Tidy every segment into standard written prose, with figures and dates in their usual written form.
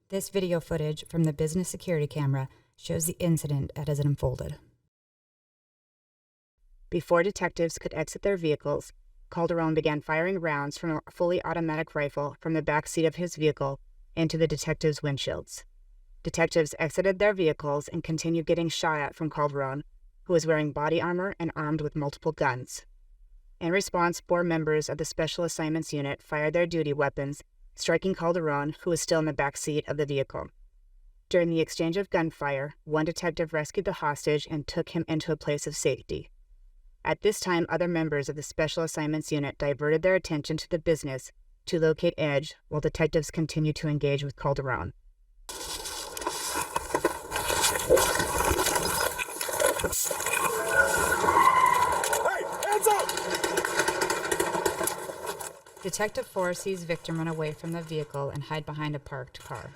This video footage from the business security camera shows the incident as it unfolded. Before detectives could exit their vehicles, Calderon began firing rounds from a fully automatic rifle from the back seat of his vehicle into the detectives' windshields. Detectives exited their vehicles and continued getting shot at from Calderon, who was wearing body armor and armed with multiple guns. In response, 4 members of the Special Assignments Unit fired their duty weapons, striking Calderon, who was still in the back seat of the vehicle. During the exchange of gunfire, one detective rescued the hostage and took him into a place of safety. At this time, other members of the Special Assignments Unit diverted their attention to the business to locate Edge, while detectives continued to engage with Calderon. Hey, hands up! Detective 4 sees victim run away from the vehicle and hide behind a parked car.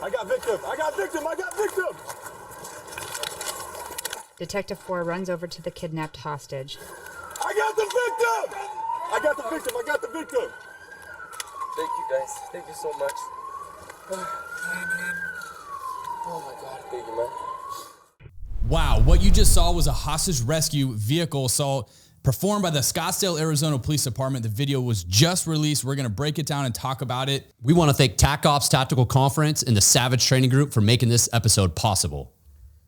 I got victim! I got victim! I got victim! Detective 4 runs over to the kidnapped hostage. I got the victim! I got the victim! I got the victim! Thank you guys. Thank you so much. Oh my God. Thank you, man. Wow, what you just saw was a hostage rescue vehicle assault performed by the Scottsdale, Arizona Police Department. The video was just released. We're going to break it down and talk about it. We want to thank TAC Ops Tactical Conference and the Savage Training Group for making this episode possible.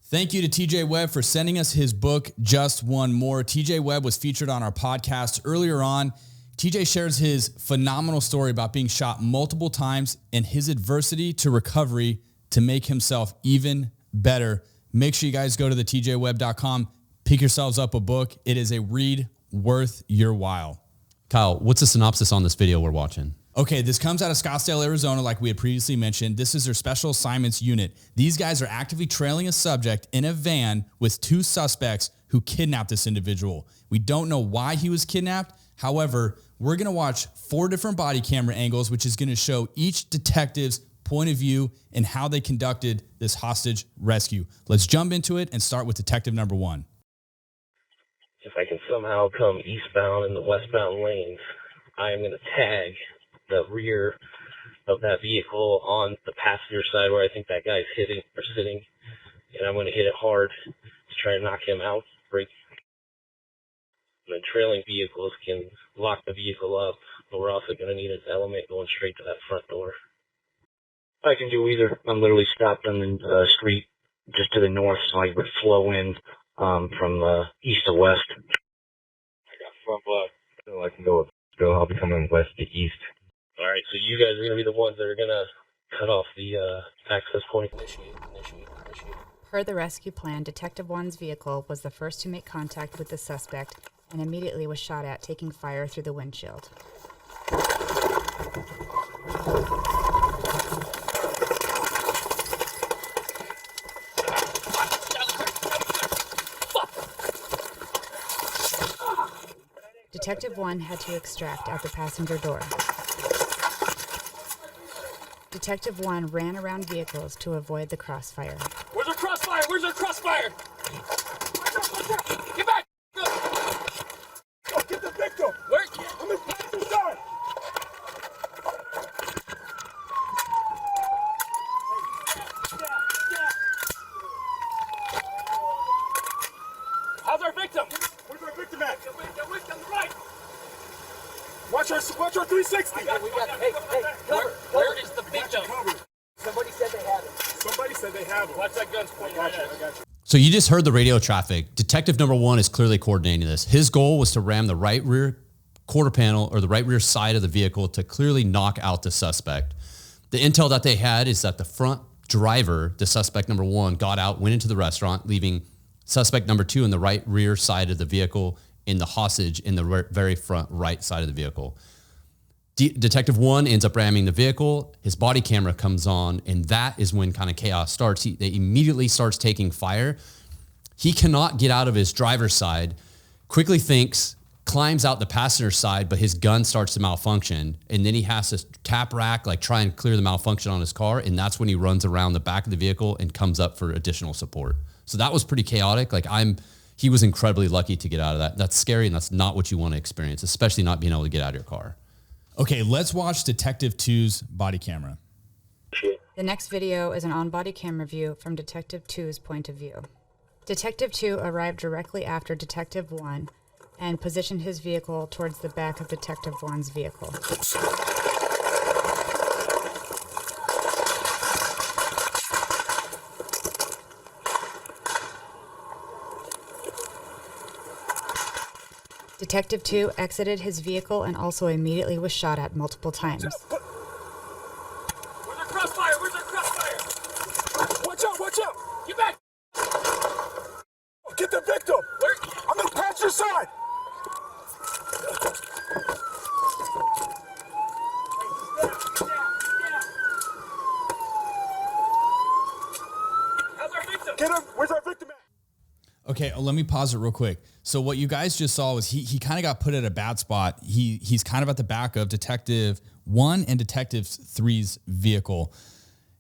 Thank you to TJ Webb for sending us his book, Just One More. TJ Webb was featured on our podcast earlier on. TJ shares his phenomenal story about being shot multiple times and his adversity to recovery to make himself even better. Make sure you guys go to the tjwebb.com, pick yourselves up a book. It is a read worth your while. Kyle, what's the synopsis on this video we're watching? Okay, this comes out of Scottsdale, Arizona, like we had previously mentioned. This is their Special Assignments Unit. These guys are actively trailing a subject in a van with 2 suspects who kidnapped this individual. We don't know why he was kidnapped. However, we're going to watch 4 different body camera angles, which is going to show each detective's point of view and how they conducted this hostage rescue. Let's jump into it and start with detective number 1. If I can somehow come eastbound in the westbound lanes, I am going to tag the rear of that vehicle on the passenger side where I think that guy's sitting, and I'm going to hit it hard to try to knock him out, break. And the trailing vehicles can lock the vehicle up, but we're also going to need an element going straight to that front door. I can do either. I'm literally stopped on the street just to the north, so I would flow in from east to west. I got front block. So I can go. I'll be coming west to east. All right, so you guys are going to be the ones that are going to cut off the access point. Initiate. Per the rescue plan, Detective 1's vehicle was the first to make contact with the suspect and immediately was shot at, taking fire through the windshield. Detective 1 had to extract out the passenger door. Detective 1 ran around vehicles to avoid the crossfire. Where's our crossfire? Where's our crossfire? Get back! Go get the victim! Where? I'm in passenger side! How's our victim? Where's our victim at? The victim, right. Watch our 360! Hey, cover. Where is the victim? Somebody said they have him. Watch that gun's pointing right at us. I got you. So you just heard the radio traffic. Detective number 1 is clearly coordinating this. His goal was to ram the right rear quarter panel or the right rear side of the vehicle to clearly knock out the suspect. The intel that they had is that the front driver, the suspect number 1, got out, went into the restaurant, leaving suspect number 2 in the right rear side of the vehicle and the hostage in the very front right side of the vehicle. Detective 1 ends up ramming the vehicle. His body camera comes on, and that is when kind of chaos starts. They immediately starts taking fire. He cannot get out of his driver's side, quickly thinks, climbs out the passenger side, but his gun starts to malfunction. And then he has to tap rack, like try and clear the malfunction on his car. And that's when he runs around the back of the vehicle and comes up for additional support. So that was pretty chaotic. Like he was incredibly lucky to get out of that. That's scary, and that's not what you want to experience, especially not being able to get out of your car. Okay, let's watch Detective 2's body camera. The next video is an on-body camera view from Detective 2's point of view. Detective 2 arrived directly after Detective 1 and positioned his vehicle towards the back of Detective 1's vehicle. Detective 2 exited his vehicle and also immediately was shot at multiple times. Where's our crossfire? Where's our crossfire? Watch out, watch out! Get back! Get the victim! Where? I'm in the passenger side! How's our victim? Get him! Where's our victim at? Okay, let me pause it real quick. So what you guys just saw was he kind of got put at a bad spot. He's kind of at the back of Detective 1 and Detective 3's vehicle.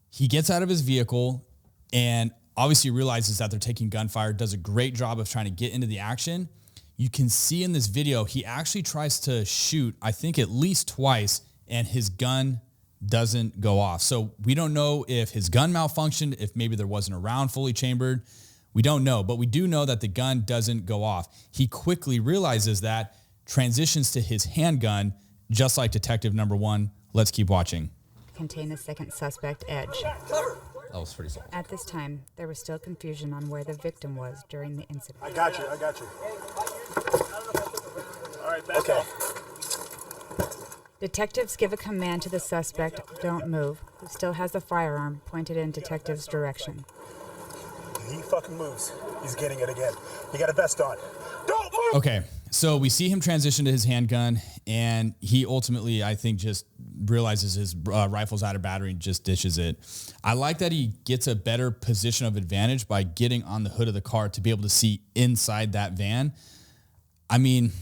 He gets out of his vehicle and obviously realizes that they're taking gunfire, does a great job of trying to get into the action. You can see in this video, he actually tries to shoot, I think at least twice, and his gun doesn't go off. So we don't know if his gun malfunctioned, if maybe there wasn't a round fully chambered. We don't know, but we do know that the gun doesn't go off. He quickly realizes that, transitions to his handgun, just like Detective number 1. Let's keep watching. Contain the second suspect, Edge. That was pretty solid. At this time, there was still confusion on where the victim was during the incident. I got you, I got you. All right, back Okay. off. Detectives give a command to the suspect, "Don't move," who still has the firearm pointed in detective's direction. He fucking moves. He's getting it again. He got a vest on. Don't move! Okay, so we see him transition to his handgun, and he ultimately, I think, just realizes his rifle's out of battery and just dishes it. I like that he gets a better position of advantage by getting on the hood of the car to be able to see inside that van. I mean,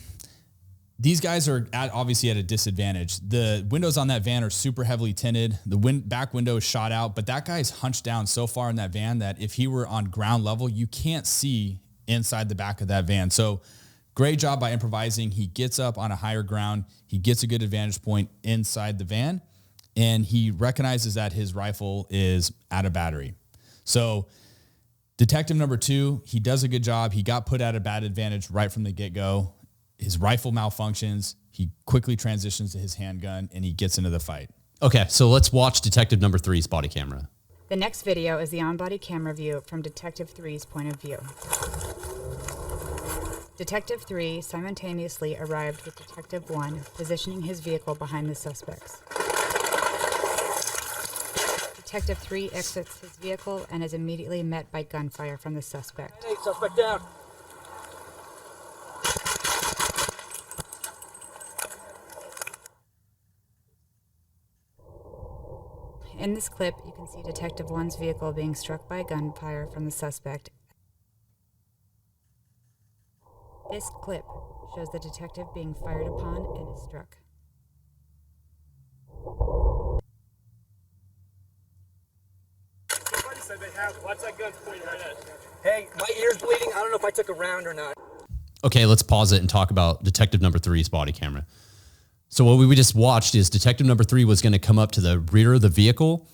these guys are obviously at a disadvantage. The windows on that van are super heavily tinted. The back window is shot out, but that guy's hunched down so far in that van that if he were on ground level, you can't see inside the back of that van. So great job by improvising. He gets up on a higher ground. He gets a good advantage point inside the van, and he recognizes that his rifle is out of battery. So Detective number 2, he does a good job. He got put at a bad advantage right from the get-go. His rifle malfunctions. He quickly transitions to his handgun, and he gets into the fight. Okay, so let's watch Detective number 3's body camera. The next video is the on-body camera view from Detective 3's point of view. Detective 3 simultaneously arrived with Detective 1, positioning his vehicle behind the suspects. Detective 3 exits his vehicle and is immediately met by gunfire from the suspect. Hey, suspect down. In this clip, you can see Detective 1's vehicle being struck by gunfire from the suspect. This clip shows the detective being fired upon and is struck. Somebody said they have. Watch that gun pointing right at us. Hey, my ear's bleeding. I don't know if I took a round or not. Okay, let's pause it and talk about Detective number 3's body camera. So what we just watched is Detective number 3 was going to come up to the rear of the vehicle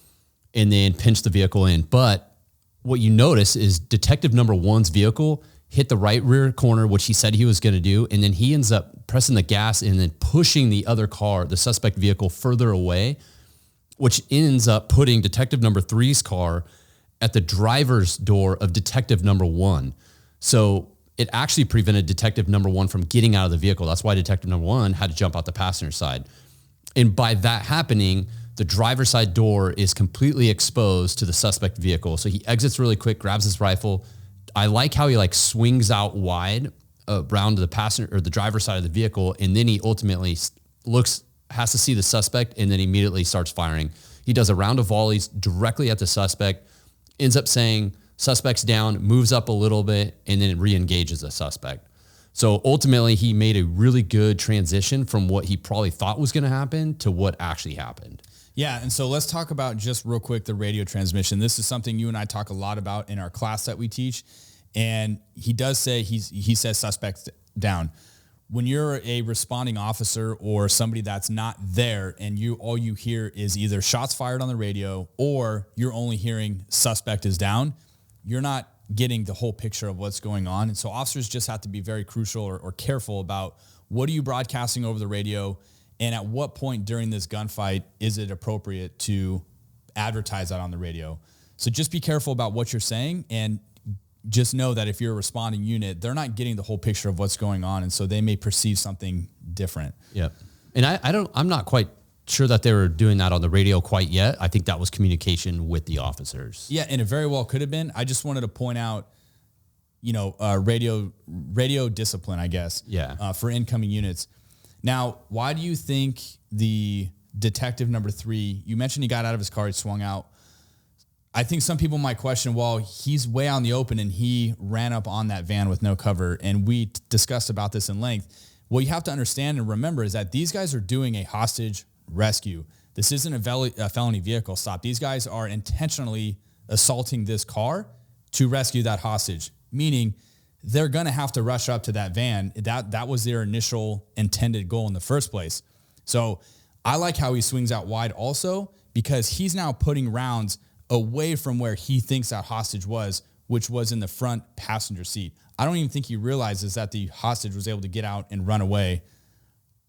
and then pinch the vehicle in. But what you notice is Detective number 1's vehicle hit the right rear corner, which he said he was going to do. And then he ends up pressing the gas and then pushing the other car, the suspect vehicle, further away, which ends up putting Detective number 3's car at the driver's door of Detective number 1. So it actually prevented Detective number 1 from getting out of the vehicle. That's why Detective number 1 had to jump out the passenger side. And by that happening, the driver's side door is completely exposed to the suspect vehicle. So he exits really quick, grabs his rifle. I like how he swings out wide around to the passenger or the driver's side of the vehicle. And then he ultimately has to see the suspect and then immediately starts firing. He does a round of volleys directly at the suspect, ends up saying, "Suspect's down," moves up a little bit, and then re-engages the suspect. So ultimately, he made a really good transition from what he probably thought was going to happen to what actually happened. Yeah, and so let's talk about just real quick the radio transmission. This is something you and I talk a lot about in our class that we teach. And he does say he says suspects down. When you're a responding officer or somebody that's not there and all you hear is either shots fired on the radio or you're only hearing suspect is down, you're not getting the whole picture of what's going on. And so officers just have to be very crucial or careful about what are you broadcasting over the radio, and at what point during this gunfight is it appropriate to advertise that on the radio. So just be careful about what you're saying, and just know that if you're a responding unit, they're not getting the whole picture of what's going on. And so they may perceive something different. Yep. And I'm not quite sure that they were doing that on the radio quite yet. I think that was communication with the officers. Yeah. And it very well could have been. I just wanted to point out, radio discipline, I guess. Yeah. For incoming units. Now, why do you think the detective number 3, you mentioned he got out of his car, he swung out. I think some people might question, well, he's way out in the open and he ran up on that van with no cover. And we discussed about this in length. What you have to understand and remember is that these guys are doing a hostage rescue. This isn't a felony vehicle stop. These guys are intentionally assaulting this car to rescue that hostage, meaning they're going to have to rush up to that van. That was their initial intended goal in the first place. So I like how he swings out wide also, because he's now putting rounds away from where he thinks that hostage was, which was in the front passenger seat. I don't even think he realizes that the hostage was able to get out and run away.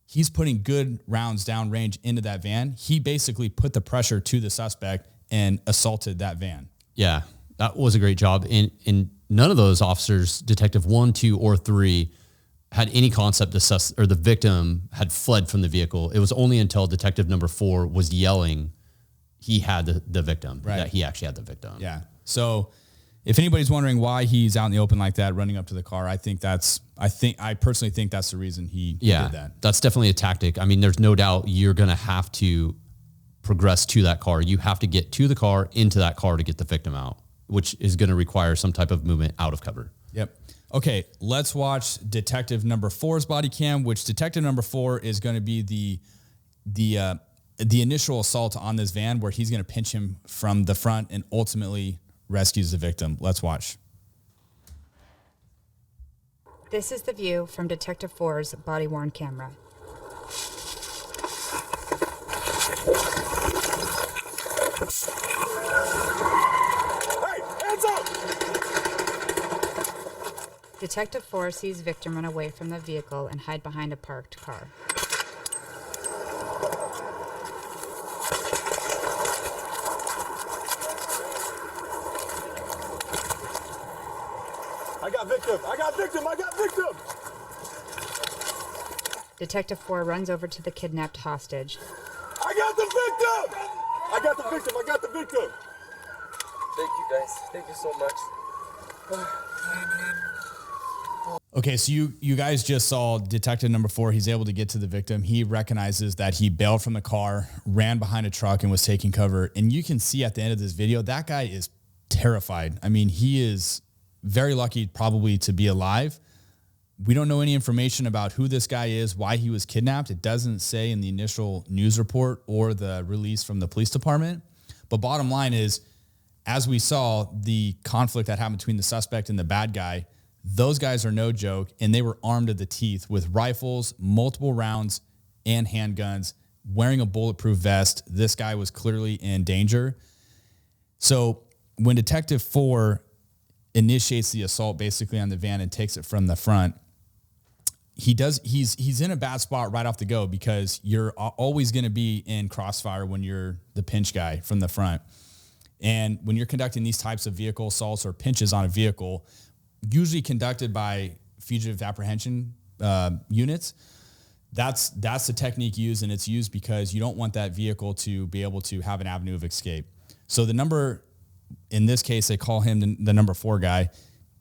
He's putting good rounds downrange into that van. He basically put the pressure to the suspect and assaulted that van. Yeah, that was a great job. And none of those officers, Detective 1, 2, or 3, had any concept the victim had fled from the vehicle. It was only until Detective number 4 was yelling he had the victim, right, that he actually had the victim. Yeah. So if anybody's wondering why he's out in the open like that, running up to the car, I personally think that's the reason he did that. That's definitely a tactic. I mean, there's no doubt you're going to have to progress to that car. You have to get to the car, into that car to get the victim out, which is going to require some type of movement out of cover. Yep. Okay. Let's watch Detective number 4's body cam, which Detective number 4 is going to be the initial assault on this van, where he's going to pinch him from the front and ultimately rescues the victim. Let's watch. This is the view from Detective 4's body-worn camera. Hey, hands up! Detective 4 sees victim run away from the vehicle and hide behind a parked car. I got victim! Detective 4 runs over to the kidnapped hostage. I got the victim! Thank you, guys. Thank you so much. Okay, so you guys just saw Detective number 4. He's able to get to the victim. He recognizes that he bailed from the car, ran behind a truck, and was taking cover. And you can see at the end of this video, that guy is terrified. I mean, he is very lucky probably to be alive. We don't know any information about who this guy is, why he was kidnapped. It doesn't say in the initial news report or the release from the police department. But bottom line is, as we saw, the conflict that happened between the suspect and the bad guy, those guys are no joke, and they were armed to the teeth with rifles, multiple rounds, and handguns, wearing a bulletproof vest. This guy was clearly in danger. So when Detective 4 initiates the assault basically on the van and takes it from the front, he's in a bad spot right off the go, because you're always going to be in crossfire when you're the pinch guy from the front. And when you're conducting these types of vehicle assaults or pinches on a vehicle, usually conducted by fugitive apprehension units, that's the technique used, and it's used because you don't want that vehicle to be able to have an avenue of escape. So the number, in this case, they call him the number 4 guy.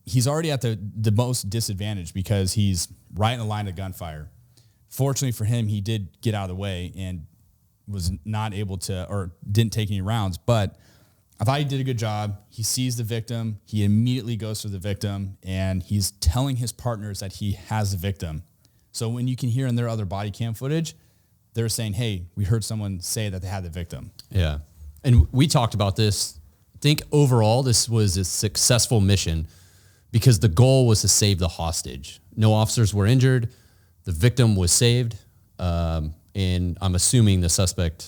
He's already at the most disadvantage because he's right in the line of gunfire. Fortunately for him, he did get out of the way and was not able to, or didn't take any rounds, but I thought he did a good job. He sees the victim. He immediately goes for the victim, and he's telling his partners that he has the victim. So when you can hear in their other body cam footage, they're saying, hey, we heard someone say that they had the victim. Yeah. And we talked about this. I think overall, this was a successful mission because the goal was to save the hostage. No officers were injured. The victim was saved. And I'm assuming the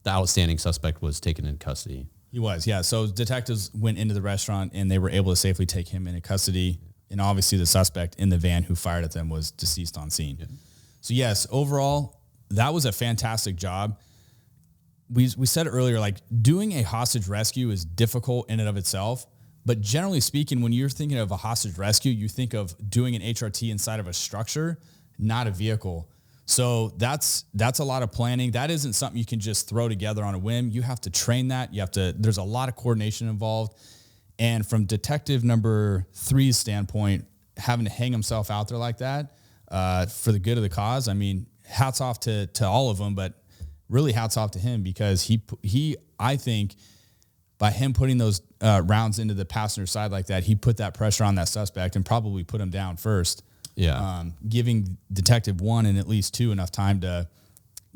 outstanding suspect was taken in custody. He was, yeah. So detectives went into the restaurant and they were able to safely take him into custody. And obviously the suspect in the van who fired at them was deceased on scene. Yeah. So yes, overall, that was a fantastic job. We said earlier, like doing a hostage rescue is difficult in and of itself. But generally speaking, when you're thinking of a hostage rescue, you think of doing an HRT inside of a structure, not a vehicle. So that's a lot of planning. That isn't something you can just throw together on a whim. You have to train that. There's a lot of coordination involved. And from detective number 3's standpoint, having to hang himself out there like that for the good of the cause, I mean, hats off to all of them, but really hats off to him because he I think by him putting those rounds into the passenger side like that, he put that pressure on that suspect and probably put him down first. Yeah. Giving detective 1 and at least 2 enough time to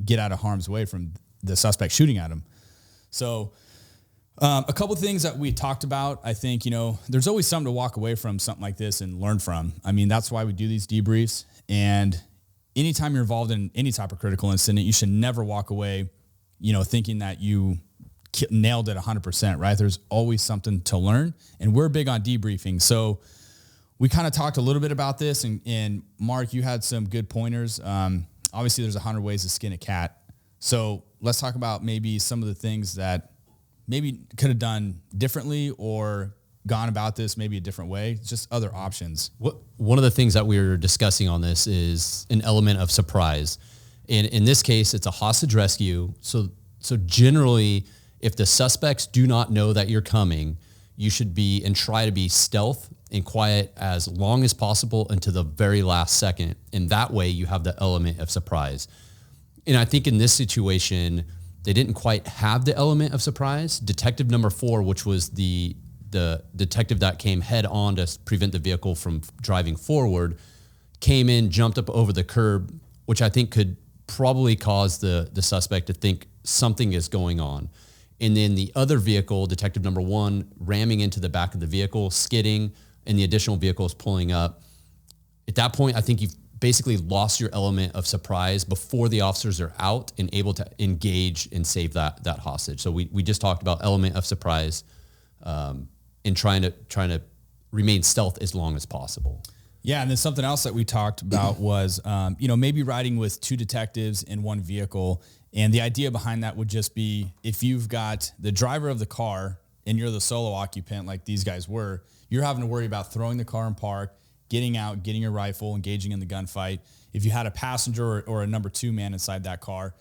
get out of harm's way from the suspect shooting at him. So a couple of things that we talked about, I think, there's always something to walk away from something like this and learn from. I mean, that's why we do these debriefs. And anytime you're involved in any type of critical incident, you should never walk away, thinking that you nailed it 100%, right? There's always something to learn. And we're big on debriefing. So we kind of talked a little bit about this, and Mark, you had some good pointers. Obviously, there's 100 ways to skin a cat. So let's talk about maybe some of the things that maybe could have done differently or gone about this maybe a different way, just other options. One of the things that we were discussing on this is an element of surprise. And in this case, it's a hostage rescue. So generally, if the suspects do not know that you're coming, you should be and try to be stealth and quiet as long as possible until the very last second. And that way you have the element of surprise. And I think in this situation, they didn't quite have the element of surprise. Detective number 4, which was the detective that came head on to prevent the vehicle from driving forward, came in, jumped up over the curb, which I think could probably cause the suspect to think something is going on. And then the other vehicle, detective number 1, ramming into the back of the vehicle, skidding, and the additional vehicle is pulling up. At that point, I think you've basically lost your element of surprise before the officers are out and able to engage and save that hostage. So we just talked about element of surprise and trying to remain stealth as long as possible. Yeah, and then something else that we talked about was, maybe riding with 2 detectives in one vehicle. And the idea behind that would just be if you've got the driver of the car and you're the solo occupant like these guys were, you're having to worry about throwing the car in park, getting out, getting your rifle, engaging in the gunfight. If you had a passenger or a number 2 man inside that car,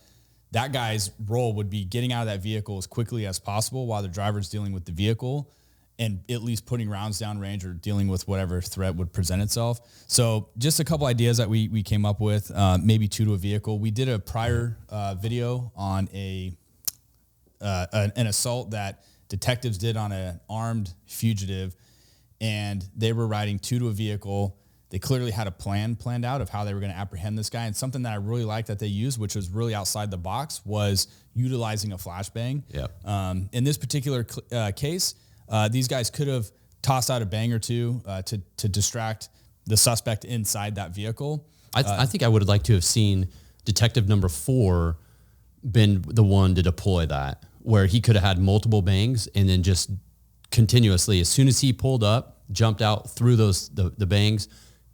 that guy's role would be getting out of that vehicle as quickly as possible while the driver's dealing with the vehicle and at least putting rounds down range or dealing with whatever threat would present itself. So just a couple ideas that we came up with, maybe 2 to a vehicle. We did a prior video on an assault that detectives did on an armed fugitive, and they were riding 2 to a vehicle. They clearly had a plan planned out of how they were going to apprehend this guy. And something that I really liked that they used, which was really outside the box, was utilizing a flashbang. Yep. In this particular case, these guys could have tossed out a bang or 2 to distract the suspect inside that vehicle. I think I would have liked to have seen detective number 4 been the one to deploy that, where he could have had multiple bangs and then just continuously, as soon as he pulled up, jumped out through the bangs,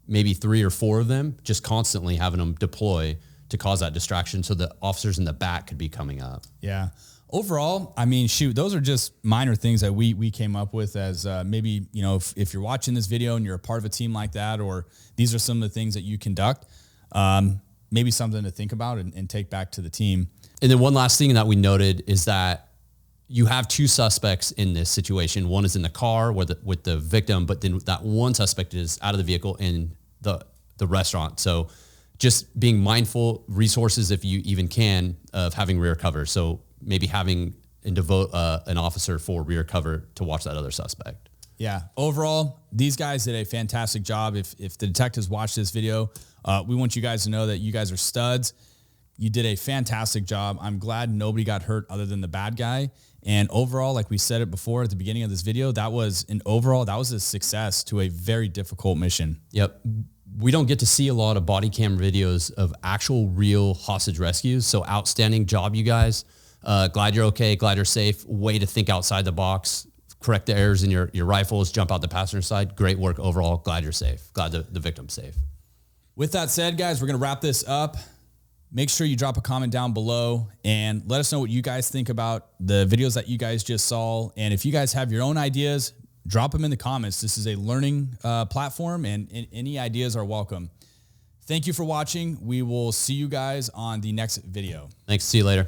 maybe 3 or 4 of them, just constantly having them deploy to cause that distraction so the officers in the back could be coming up. Yeah. Overall, I mean, shoot, those are just minor things that we came up with as maybe, if you're watching this video and you're a part of a team like that, or these are some of the things that you conduct, maybe something to think about and take back to the team. And then one last thing that we noted is that you have 2 suspects in this situation. One is in the car with the victim, but then that one suspect is out of the vehicle in the restaurant. So just being mindful, resources if you even can, of having rear cover. So maybe having and devote an officer for rear cover to watch that other suspect. Yeah. Overall, these guys did a fantastic job. If the detectives watch this video, we want you guys to know that you guys are studs. You did a fantastic job. I'm glad nobody got hurt other than the bad guy. And overall, like we said it before at the beginning of this video, that was a success to a very difficult mission. Yep. We don't get to see a lot of body cam videos of actual real hostage rescues. So outstanding job, you guys. Glad you're okay. Glad you're safe. Way to think outside the box. Correct the errors in your rifles. Jump out the passenger side. Great work overall. Glad you're safe. Glad the victim's safe. With that said, guys, we're going to wrap this up. Make sure you drop a comment down below and let us know what you guys think about the videos that you guys just saw. And if you guys have your own ideas, drop them in the comments. This is a learning platform, and any ideas are welcome. Thank you for watching. We will see you guys on the next video. Thanks. See you later.